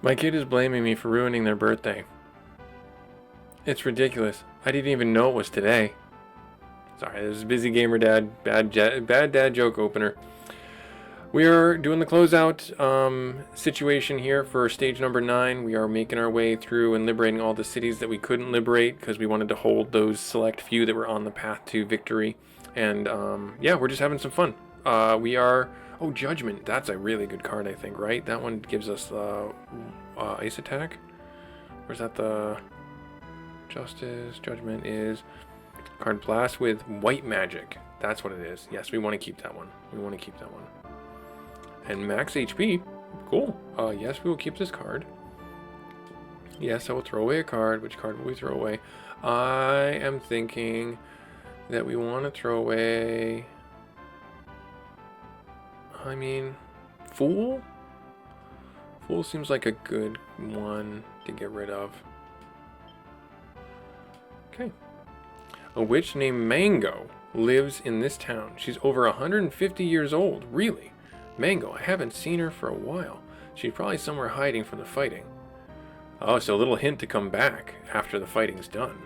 My kid is blaming me for ruining their birthday. It's ridiculous. I didn't even know it was today. Sorry, this is Busy Gamer Dad. Bad dad joke opener. We are doing the closeout situation here for stage number 9. We are making our way through and liberating all the cities that we couldn't liberate because we wanted to hold those select few that were on the path to victory. And yeah, we're just having some fun. We are... Oh, Judgment. That's a really good card, I think, right? That one gives us Ice Attack. Or is that the... Justice. Judgment is... Card Blast with White Magic. That's what it is. Yes, we want to keep that one. We want to keep that one. And max HP. Cool. Yes, we will keep this card. Yes, I will throw away a card. Which card will we throw away? I am thinking that we want to throw away... I mean, Fool? Fool seems like a good one to get rid of. Okay. A witch named Mango lives in this town. She's over 150 years old. Really? Mango, I haven't seen her for a while. She's probably somewhere hiding from the fighting. Oh, so a little hint to come back after the fighting's done.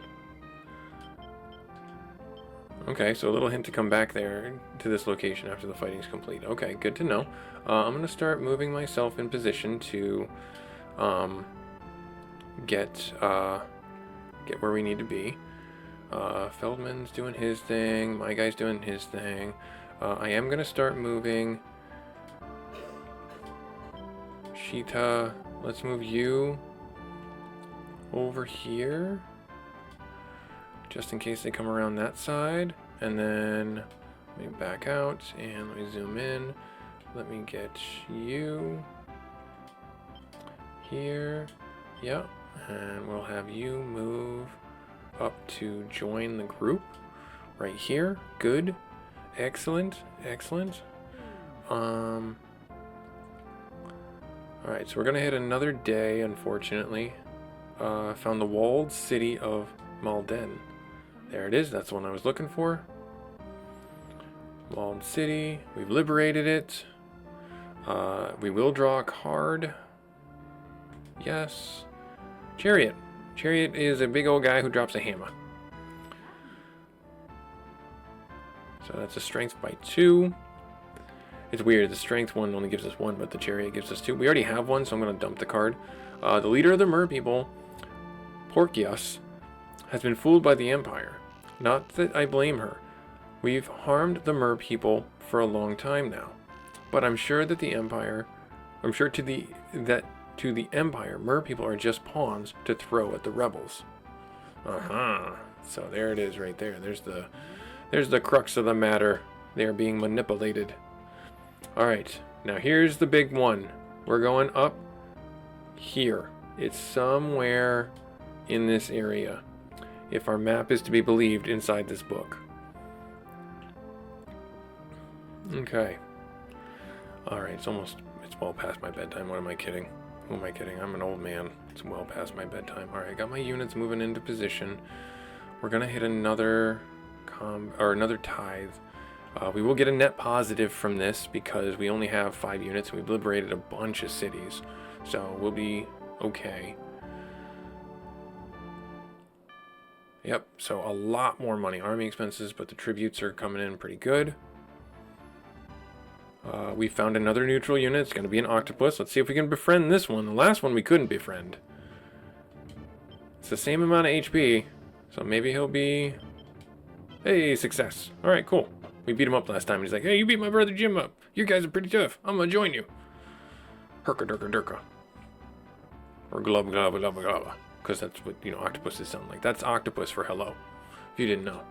Okay, so a little hint to come back there to this location after the fighting's complete. Okay, good to know. I'm going to start moving myself in position to get where we need to be. Feldman's doing his thing. My guy's doing his thing. I am going to start moving. Sheeta, let's move you over here. Just in case they come around that side. And then let me back out and let me zoom in. Let me get you here. Yep. And we'll have you move up to join the group right here. Good. Excellent. Excellent. Alright, so we're gonna hit another day, unfortunately. Found the walled city of Malden. There it is, that's the one I was looking for. Walled city, we've liberated it. We will draw a card. Yes. Chariot. Chariot is a big old guy who drops a hammer. So that's a strength by 2. It's weird, the strength one only gives us 1, but the chariot gives us 2. We already have one, so I'm going to dump the card. The leader of the mer people, Porcius, has been fooled by the Empire. Not that I blame her. We've harmed the mer people for a long time now. But I'm sure that the Empire... I'm sure to the Empire, mer people are just pawns to throw at the rebels. So there it is right there. There's the crux of the matter. They are being manipulated. Alright, now here's the big one. We're going up here. It's somewhere in this area, if our map is to be believed inside this book. Okay. Alright, it's well past my bedtime. What am I kidding? Who am I kidding? I'm an old man. It's well past my bedtime. Alright, I got my units moving into position. We're gonna hit another tithe. We will get a net positive from this because we only have 5 units and we've liberated a bunch of cities. So we'll be okay. Yep, so a lot more money. Army expenses, but the tributes are coming in pretty good. We found another neutral unit. It's going to be an octopus. Let's see if we can befriend this one. The last one we couldn't befriend. It's the same amount of HP, so maybe he'll be... Hey, success. Alright, cool. We beat him up last time, and he's like, hey, you beat my brother Jim up. You guys are pretty tough. I'm going to join you. Herka durka durka. Or glub glub glub glub. Because that's what, octopuses sound like. That's octopus for hello. If you didn't know.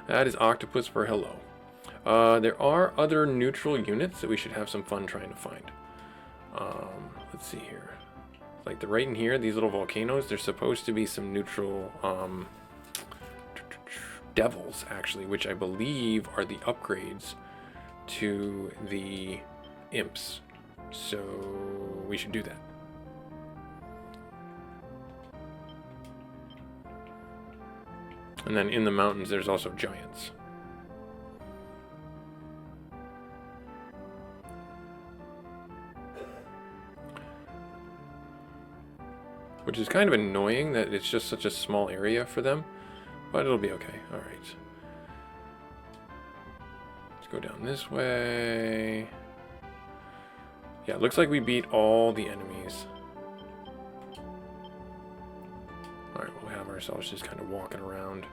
That is octopus for hello. There are other neutral units that we should have some fun trying to find. Let's see here. Like right in here, these little volcanoes, there's supposed to be some neutral devils, actually, which I believe are the upgrades to the imps. So we should do that. And then in the mountains, there's also giants. which is kind of annoying that it's just such a small area for them, but it'll be okay. All right. Let's go down this way. Yeah, it looks like we beat all the enemies. Alright, we'll have ourselves just kind of walking around.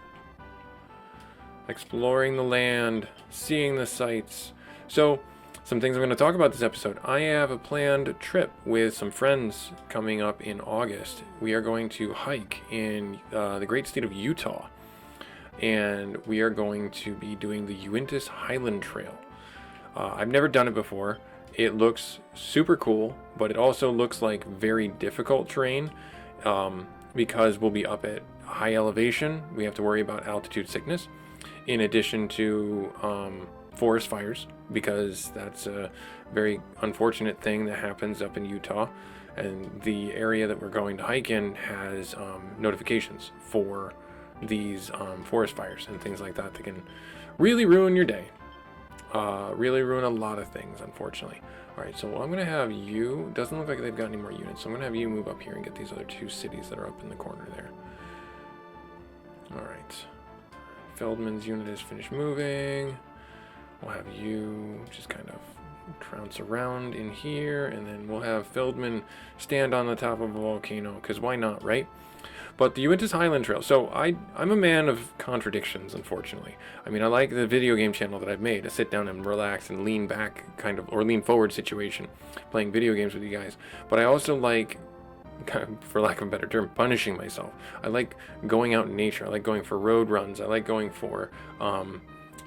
Exploring the land, seeing the sights. So, some things I'm going to talk about this episode. I have a planned trip with some friends coming up in August. We are going to hike in the great state of Utah. And we are going to be doing the Uintas Highland Trail. I've never done it before. It looks super cool, but it also looks like very difficult terrain because we'll be up at high elevation. We have to worry about altitude sickness, in addition to forest fires, because that's a very unfortunate thing that happens up in Utah. And the area that we're going to hike in has notifications for these forest fires and things like that that can really ruin your day. Really ruin a lot of things, unfortunately. Alright, so I'm going to have you... Doesn't look like they've got any more units, so I'm going to have you move up here and get these other two cities that are up in the corner there. Alright. Feldman's unit is finished moving. We'll have you just kind of trounce around in here, and then we'll have Feldman stand on the top of a volcano, because why not, right? But the Uintas Highland Trail. So I'm a man of contradictions, unfortunately. I mean, I like the video game channel that I've made, to sit down and relax and lean back, kind of, or lean forward situation, playing video games with you guys. But I also like, for lack of a better term, punishing myself. I like going out in nature. I like going for road runs. I like going for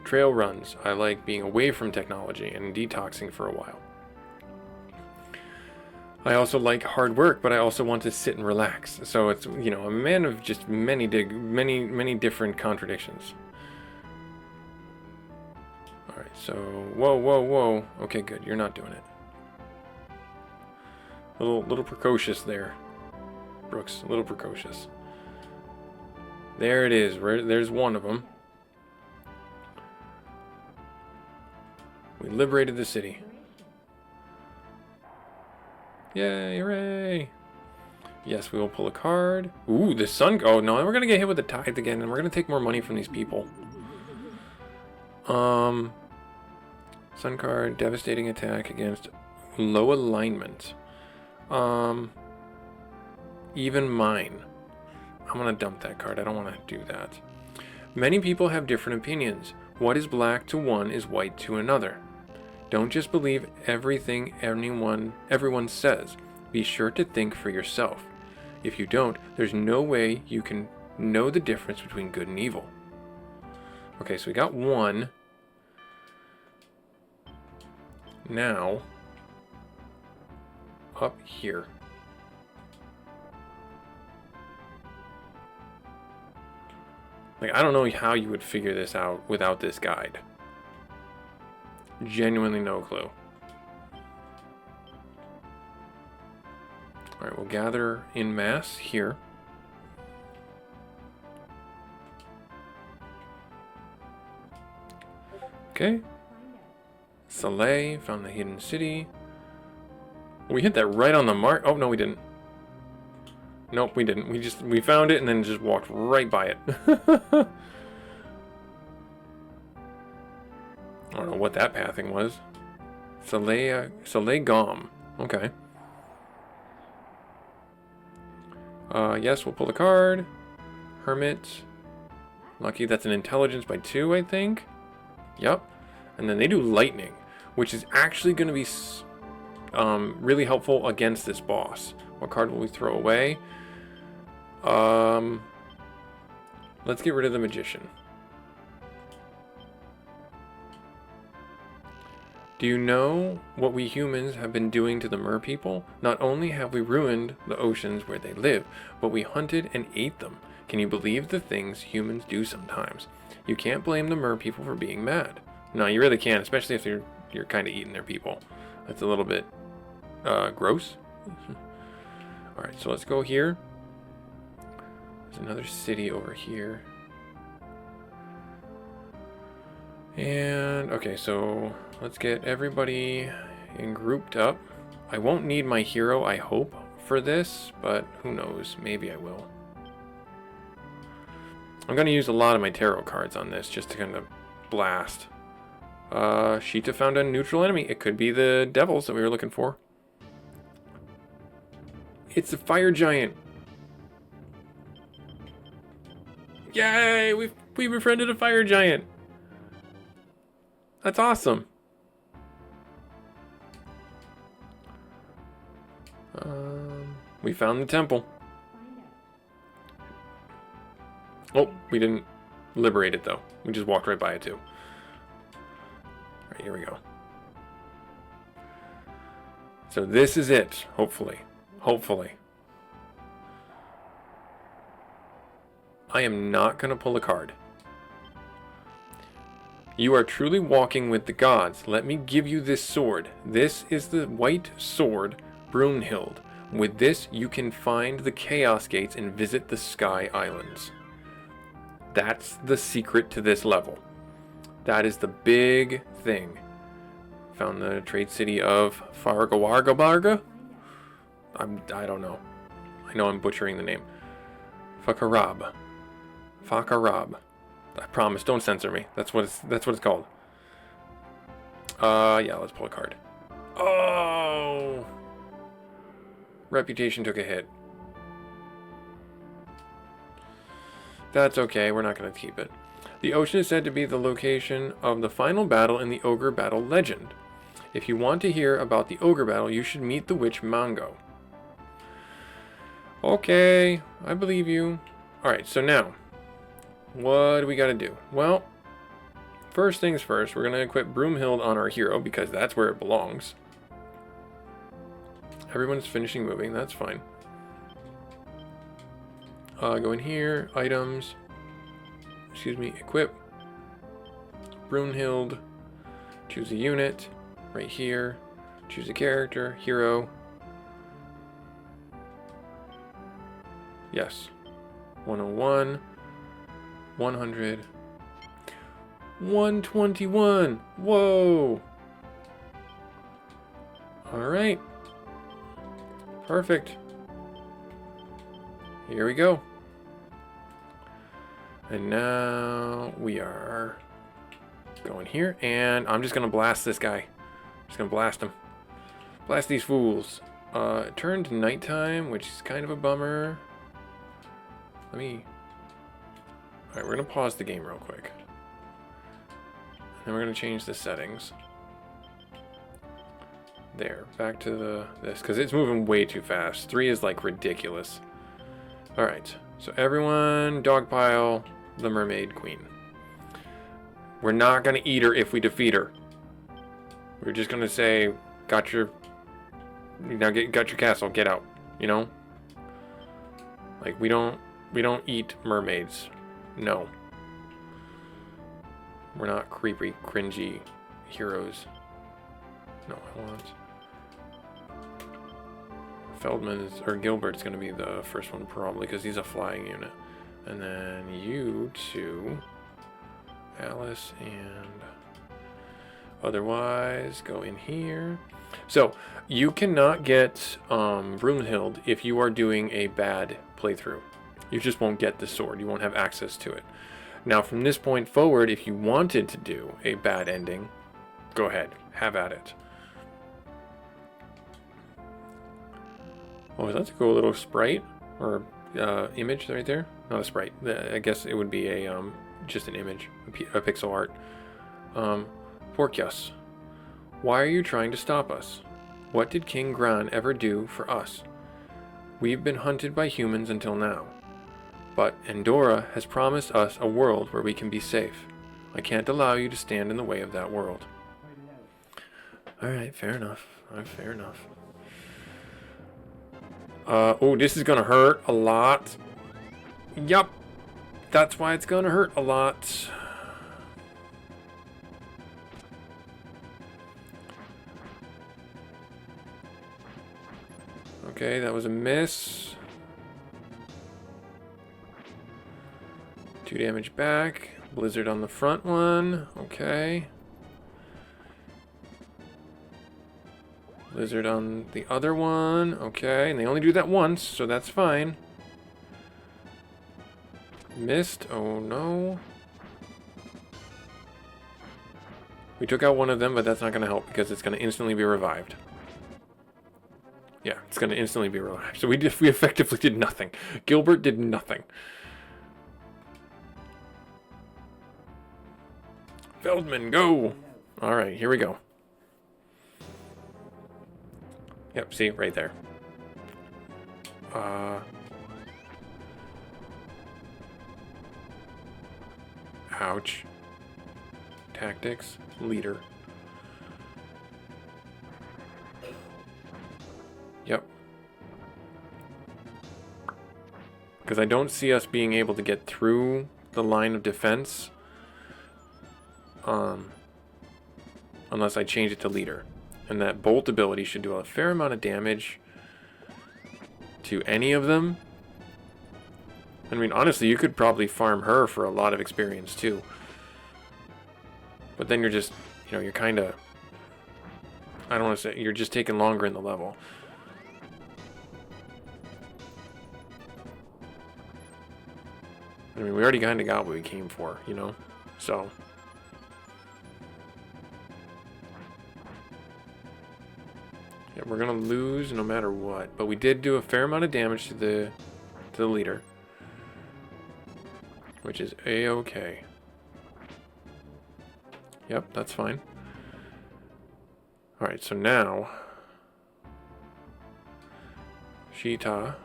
trail runs. I like being away from technology and detoxing for a while. I also like hard work, but I also want to sit and relax. So it's, you know, I'm a man of just many different contradictions. All right, so whoa. Okay, good. You're not doing it. Little precocious there, Brooks. A little precocious. There it is. There's one of them. We liberated the city. Yay, hooray! Yes, we will pull a card. Ooh, the sun... Oh, no, we're going to get hit with the tithe again, and we're going to take more money from these people. Sun card, devastating attack against low alignment. Even mine. I'm going to dump that card. I don't want to do that. Many people have different opinions. What is black to one is white to another. Don't just believe everything everyone says. Be sure to think for yourself. If you don't, there's no way you can know the difference between good and evil. Okay, so we got one. Now, up here. Like, I don't know how you would figure this out without this guide. Genuinely no clue. Alright, we'll gather in mass here. Okay. Soleil, found the hidden city. We hit that right on the mark. Oh, no, we didn't. Nope, we didn't. We found it and then just walked right by it. I don't know what that pathing was. Soleil Gom. Okay. Yes, we'll pull the card. Hermit. Lucky, that's an intelligence by 2, I think. Yep. And then they do lightning, which is actually going to be really helpful against this boss. What card will we throw away? Let's get rid of the magician. Do you know what we humans have been doing to the mer people? Not only have we ruined the oceans where they live, but we hunted and ate them. Can you believe the things humans do sometimes? You can't blame the mer people for being mad. No, you really can't, especially if you're kind of eating their people. That's a little bit gross. Alright, so let's go here. There's another city over here. And, okay, so let's get everybody grouped up. I won't need my hero, I hope, for this, but who knows? Maybe I will. I'm going to use a lot of my tarot cards on this just to kind of blast. Sheeta found a neutral enemy. It could be the devils that we were looking for. It's a fire giant. Yay! We befriended a fire giant. That's awesome. We found the temple. Oh, we didn't liberate it though. We just walked right by it too. Alright, here we go. So this is it, hopefully. Hopefully. I am not going to pull a card. You are truly walking with the gods. Let me give you this sword. This is the white sword, Brunhild. With this, you can find the Chaos Gates and visit the Sky Islands. That's the secret to this level. That is the big thing. Found the trade city of Fargawargabarga? I don't know. I know I'm butchering the name. Fakarab. Fakarab. I promise, don't censor me. That's what it's called. Yeah, let's pull a card. Oh! Reputation took a hit. That's okay, we're not going to keep it. The ocean is said to be the location of the final battle in the Ogre Battle legend. If you want to hear about the Ogre Battle, you should meet the witch Mango. Okay, I believe you. Alright, so now, what do we got to do? Well, first things first, we're going to equip Brunhild on our hero because that's where it belongs. Everyone's finishing moving, that's fine. Go in here, items, excuse me, equip, Brunhild, choose a unit, right here, choose a character, hero, yes, 101, 100, 121, whoa, alright, perfect. Here we go. And now we are going here, and I'm just gonna blast this guy. Just gonna blast him. Blast these fools. It turned nighttime, which is kind of a bummer. Alright, we're gonna pause the game real quick. And we're gonna change the settings. There, back to this, because it's moving way too fast. 3 is like ridiculous. Alright, so everyone dogpile the Mermaid Queen. We're not going to eat her if we defeat her. We're just going to say, got your castle, get out, you know? Like, we don't eat mermaids. No. We're not creepy, cringy heroes. No, I want... Gilbert's going to be the first one probably because he's a flying unit. And then you two, Alice and otherwise go in here. So you cannot get Brunhild if you are doing a bad playthrough. You just won't get the sword. You won't have access to it. Now from this point forward, if you wanted to do a bad ending, go ahead, have at it. Oh, that's a cool little sprite or image right there. Not a sprite. I guess it would be a just an image, a pixel art. Porcius, why are you trying to stop us? What did King Gran ever do for us? We've been hunted by humans until now, but Endora has promised us a world where we can be safe. I can't allow you to stand in the way of that world. All right, fair enough. All right, fair enough. Oh, this is gonna hurt a lot. Yup. That's why it's gonna hurt a lot. Okay, that was a miss. 2 damage back. Blizzard on the front one. Okay. Blizzard on the other one. Okay, and they only do that once, so that's fine. Missed. Oh no. We took out one of them, but that's not going to help because it's going to instantly be revived. Yeah, it's going to instantly be revived. So we effectively did nothing. Gilbert did nothing. Feldman, go! Alright, here we go. Yep, see, right there. Ouch. Tactics, leader. Yep. Because I don't see us being able to get through the line of defense. Unless I change it to leader. And that bolt ability should do a fair amount of damage to any of them. I mean, honestly, you could probably farm her for a lot of experience too. But then you're just, you know, you're kind of, I don't want to say, you're just taking longer in the level. I mean, we already kind of got what we came for, you know? So. Yeah, we're going to lose no matter what. But we did do a fair amount of damage to the leader. Which is A-okay. Yep, that's fine. Alright, so now Sheeta,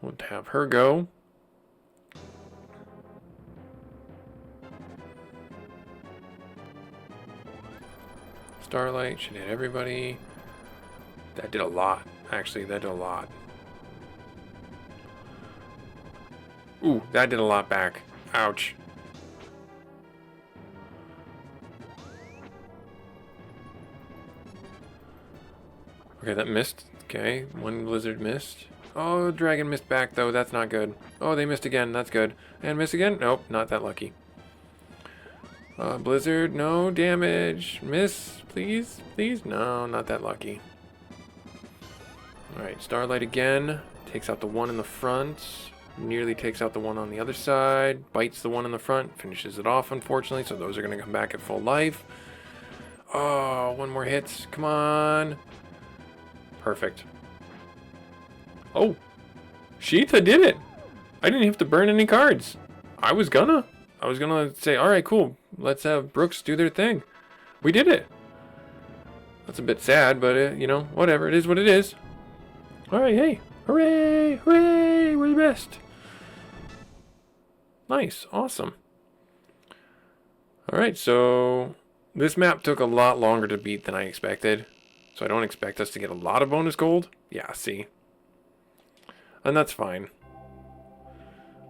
we'll have her go. Starlight should hit everybody. That did a lot. Actually, that did a lot. Ooh, that did a lot back. Ouch. Okay, that missed. Okay, one blizzard missed. Oh, dragon missed back, though. That's not good. Oh, they missed again. That's good. And miss again? Nope, not that lucky. Blizzard, no damage. Miss, please? Please? No, not that lucky. Alright, Starlight again. Takes out the one in the front. Nearly takes out the one on the other side. Bites the one in the front. Finishes it off, unfortunately. So those are going to come back at full life. Oh, one more hit. Come on. Perfect. Oh. Sheeta did it. I didn't have to burn any cards. I was gonna say, alright, cool. Let's have Brooks do their thing. We did it. That's a bit sad, but, you know, whatever. It is what it is. Alright, hey. Hooray! Hooray! We're the best. Nice. Awesome. Alright, so this map took a lot longer to beat than I expected. So I don't expect us to get a lot of bonus gold. Yeah, see. And that's fine.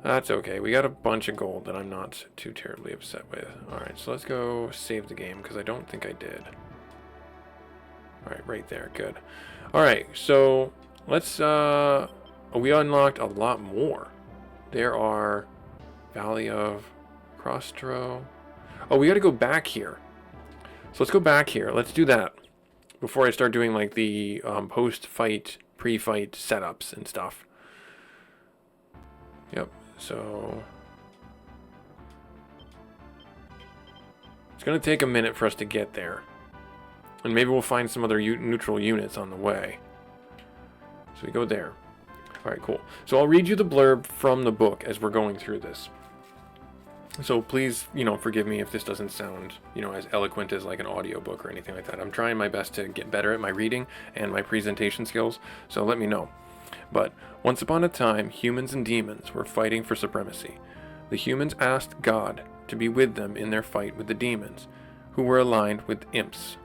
That's okay. We got a bunch of gold that I'm not too terribly upset with. Alright, so let's go save the game, because I don't think I did. Alright, right there. Good. Alright, so let's, we unlocked a lot more. There are Valley of Crostro. Oh, we got to go back here. So let's go back here. Let's do that before I start doing, like, the post-fight, pre-fight setups and stuff. Yep. So it's going to take a minute for us to get there. And maybe we'll find some other neutral units on the way. So we go there. Alright, cool. So I'll read you the blurb from the book as we're going through this. So please, you know, forgive me if this doesn't sound, you know, as eloquent as like an audiobook or anything like that. I'm trying my best to get better at my reading and my presentation skills, so let me know. But once upon a time, humans and demons were fighting for supremacy. The humans asked God to be with them in their fight with the demons, who were aligned with imps.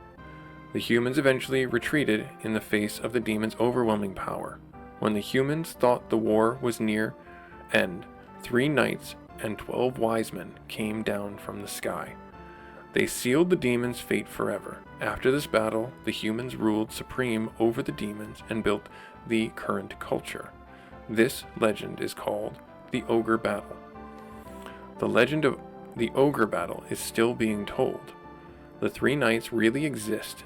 The humans eventually retreated in the face of the demons' overwhelming power. When the humans thought the war was near end, 3 knights and 12 wise men came down from the sky. They sealed the demons' fate forever. After this battle, the humans ruled supreme over the demons and built the current culture. This legend is called the Ogre Battle. The legend of the Ogre Battle is still being told. The 3 knights really exist,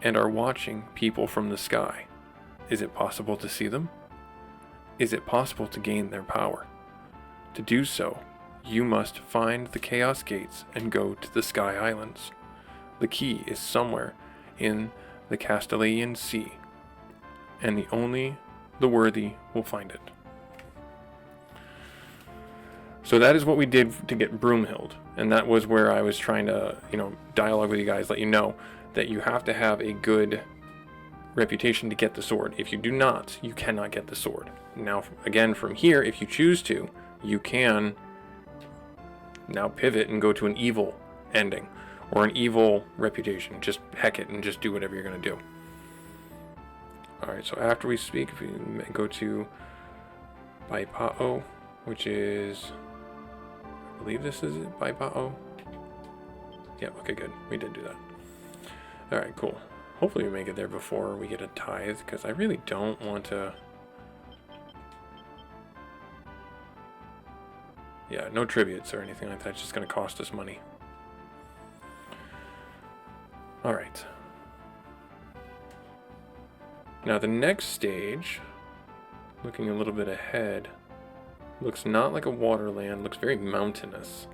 and are watching people from the sky. Is it possible to see them? Is it possible to gain their power? To do so, you must find the Chaos Gates and go to the Sky Islands. The key is somewhere in the Castalian Sea, and only the worthy will find it. So that is what we did to get Broomhild, and that was where I was trying to, dialogue with you guys, let you know that you have to have a good reputation to get the sword. If you do not, you cannot get the sword. Now, again, from here, if you choose to, you can now pivot and go to an evil ending or an evil reputation. Just heck it and just do whatever you're going to do. Alright, so after we speak, if we go to Baipao, which is, I believe this is it, Baipao. Yeah, okay, good. We did do that. Alright, cool. Hopefully we make it there before we get a tithe, because I really don't want to... Yeah, no tributes or anything like that. It's just going to cost us money. Alright. Now the next stage, looking a little bit ahead, looks not like a waterland, looks very mountainous.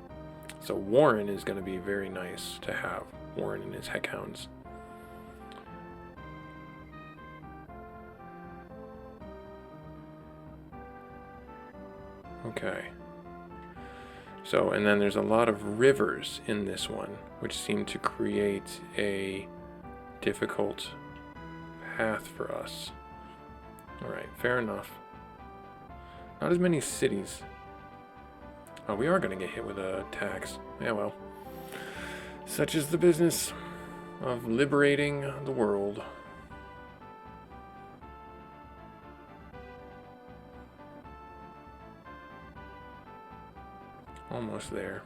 So Warren is going to be very nice to have. Warren and his heckhounds. Okay. So, and then there's a lot of rivers in this one, which seem to create a difficult path for us. Alright, fair enough. Not as many cities. Oh, we are going to get hit with a tax. Yeah, well. Such is the business of liberating the world. Almost there.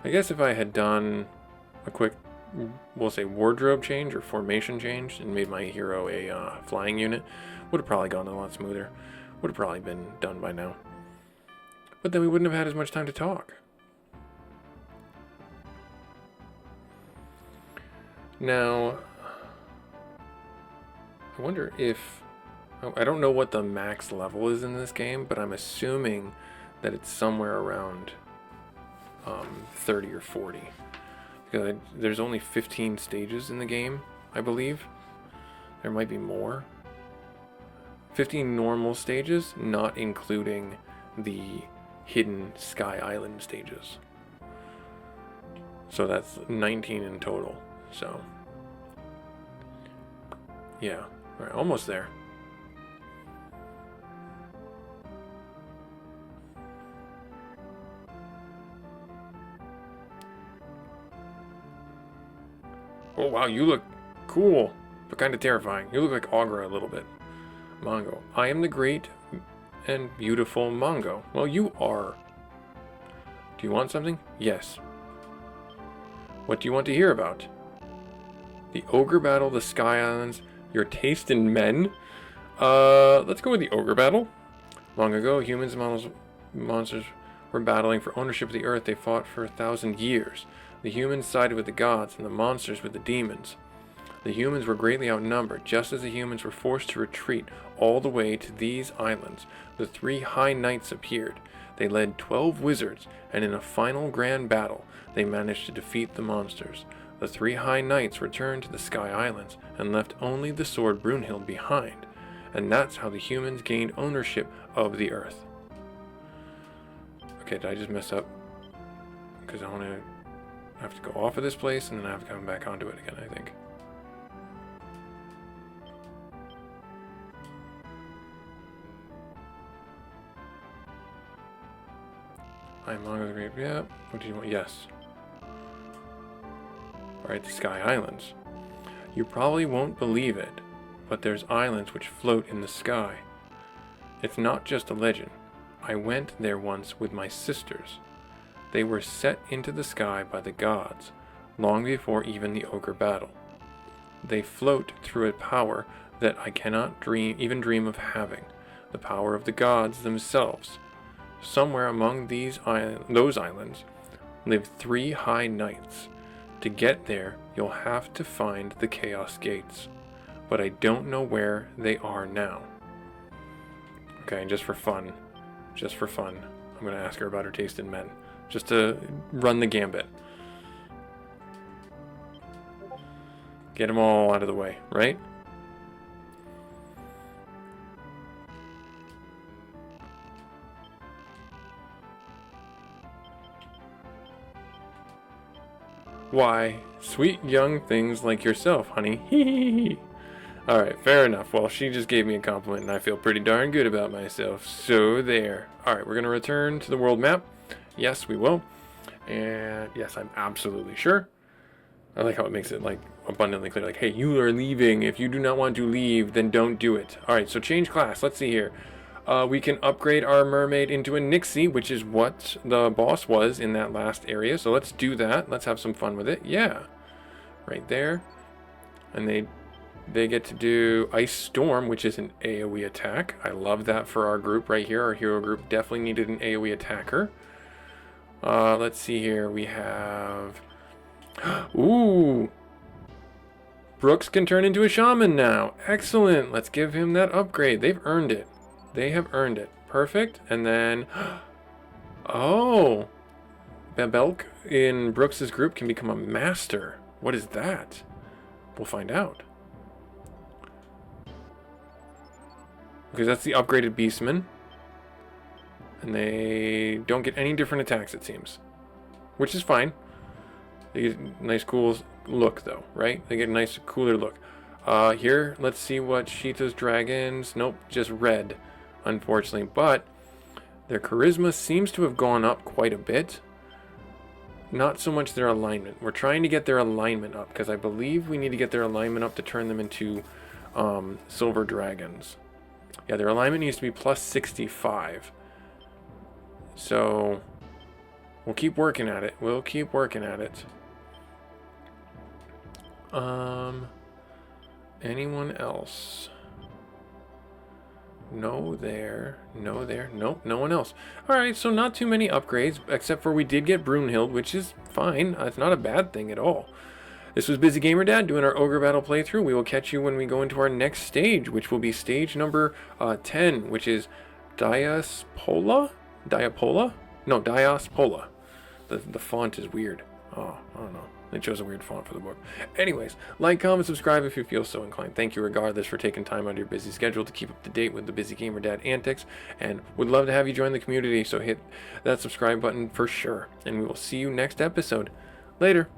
I guess if I had done a quick, we'll say wardrobe change or formation change and made my hero a flying unit, would have probably gone a lot smoother. Would have probably been done by now. But then we wouldn't have had as much time to talk. Now, I wonder if... I don't know what the max level is in this game, but I'm assuming that it's somewhere around 30 or 40. Because there's only 15 stages in the game, I believe. There might be more. 15 normal stages, not including the hidden Sky Island stages. So that's 19 in total. So, yeah, all right, almost there. Oh wow, you look cool, but kind of terrifying. You look like Ogre a little bit. Mongo. I am the great and beautiful Mongo. Well, you are. Do you want something? Yes. What do you want to hear about? The Ogre Battle, the Sky Islands, your taste in men? Let's go with the Ogre Battle. Long ago, humans and monsters were battling for ownership of the earth. They fought for 1,000 years. The humans sided with the gods and the monsters with the demons. The humans were greatly outnumbered. Just as the humans were forced to retreat all the way to these islands, the 3 high knights appeared. They led 12 wizards, and in a final grand battle, they managed to defeat the monsters. The 3 high knights returned to the Sky Islands and left only the sword Brunhild behind. And that's how the humans gained ownership of the earth. Okay, did I just mess up? Because I have to go off of this place and then I have to come back onto it again, I think. I'm Mongo the Great. Yeah. What do you want? Yes. Alright, the Sky Islands. You probably won't believe it, but there's islands which float in the sky. It's not just a legend. I went there once with my sisters. They were set into the sky by the gods, long before even the Ogre Battle. They float through a power that I cannot even dream of having. the power of the gods themselves. Somewhere among those islands live 3 high knights. To get there, you'll have to find the Chaos Gates, but I don't know where they are now. Okay, just for fun, I'm going to ask her about her taste in men, just to run the gambit. Get them all out of the way, right? Why, sweet young things like yourself, honey. Hee. Alright, fair enough. Well, she just gave me a compliment and I feel pretty darn good about myself. So there. Alright, we're going to return to the world map. Yes, we will. And yes, I'm absolutely sure. I like how it makes it like abundantly clear. Like, hey, you are leaving. If you do not want to leave, then don't do it. Alright, so change class. Let's see here. We can upgrade our mermaid into a Nixie, which is what the boss was in that last area. So let's do that. Let's have some fun with it. Yeah. Right there. And they get to do Ice Storm, which is an AoE attack. I love that for our group right here. Our hero group definitely needed an AoE attacker. Let's see here. We have... Ooh! Brooks can turn into a shaman now. Excellent. Let's give him that upgrade. They've earned it. They have earned it. Perfect. And then... Oh! Babelk in Brooks's group can become a master. What is that? We'll find out. Because that's the upgraded Beastman. And they don't get any different attacks, it seems. Which is fine. They get a nice cool look, though, right? They get a nice, cooler look. Here, let's see what Sheeta's dragons... Nope, just red, unfortunately. But their charisma seems to have gone up quite a bit. Not so much their alignment. We're trying to get their alignment up, because I believe we need to get their alignment up to turn them into silver dragons. Yeah, their alignment needs to be plus 65. So, we'll keep working at it. We'll keep working at it. Anyone else? No there. No there. Nope, no one else. Alright, so not too many upgrades, except for we did get Brunhild, which is fine. It's not a bad thing at all. This was busygamerdad doing our Ogre Battle playthrough. We will catch you when we go into our next stage, which will be stage number 10, which is Diaspola? Diapola? No, Diaspola. The font is weird. Oh, I don't know. They chose a weird font for the book. Anyways, like, comment, subscribe if you feel so inclined. Thank you regardless for taking time out of your busy schedule to keep up to date with the busygamerdad antics, and would love to have you join the community, so hit that subscribe button for sure. And we will see you next episode. Later.